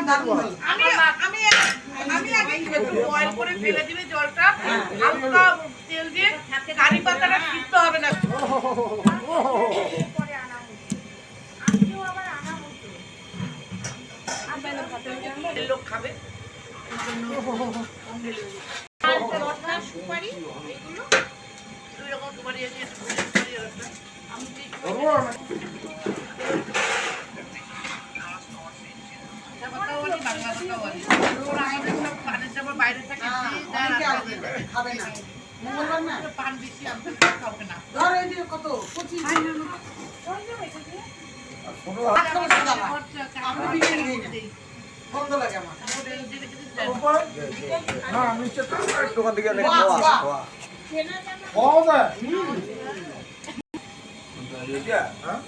আমি আমি আমি আগে একটু বয়েল করে ফেলে দিলে জলটা হালকা তেল দিয়ে কারি পাতাটা সিদ্ধ হবে না পরে আনা হচ্ছে আজকেও আবার আনা হচ্ছে লোক খাবে সুপারি এগুলো দুই রকম সুপারি আছে আমি বাইরে থেকে খাবে না পান বেশি আনতে খাবে না ধর এই যে কত 25 বন্ধ লাগে আমার না আমি দোকান থেকে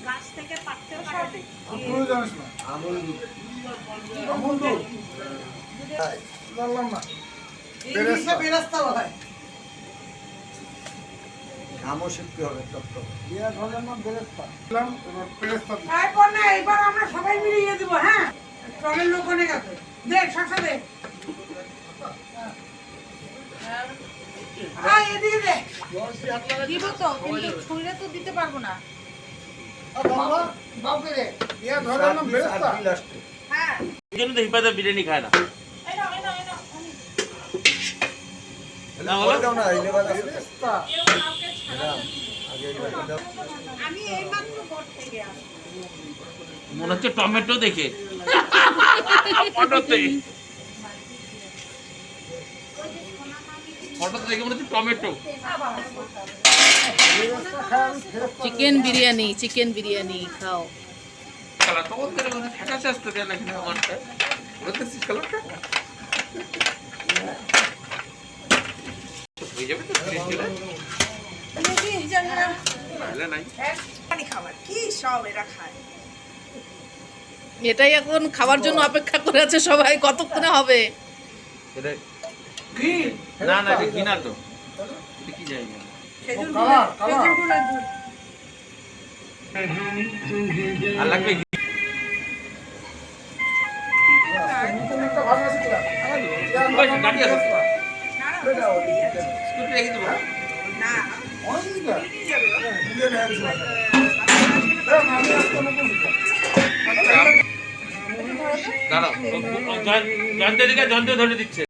গাছ থেকে পাকতে পারে তুই জানিস না আমুল দুধ বললাম না বেরেস্তা বেরেস্তা হয় আমও শিখতে হবে তত ইয়া ধরলাম না বেরেস্তা বললাম এবার বেরেস্তা তারপর না এবার আমরা সবাই মিলিয়ে দেব হ্যাঁ ট্রলের লোক অনেক আছে দেখ শসা দে আয় এদিকে দে দিব তো কিন্তু ছুঁড়ে তো দিতে পারবো না বাবা বাবা রে ইয়া ধরলাম না বেরেস্তা হ্যাঁ এজন্য তো হিপাতে বিরিয়ানি খায় না না হলো দাও না এই লেভেল আছে বেরেস্তা আগে দাও আমি এই মাত্র বট থেকে আসছি মনে হচ্ছে টমেটো দেখে ফটোতে দেখে মনে হচ্ছে টমেটো চিকেন বিরিয়ানি খাও কালা তো ওদের মধ্যে থাকা চেষ্টা করে নাকি আমারটা ওদের সিস কালারটা হয়ে যাবে তো ফ্রিজ দিলে নাকি জানি না না নাই পানি খাবার কি সব এরা খায় এটাই এখন খাওয়ার জন্য অপেক্ষা করে আছে সবাই কতক্ষণে হবে এটা গ্রিন না না এটা গ্রিন তো এটা কি জানি না খেজুর গুড়ের দুধ আর লাগবে গাড়ি আছে স্কুটি রেখে দেবো না দাঁড়াও জানতে ধরে দিচ্ছে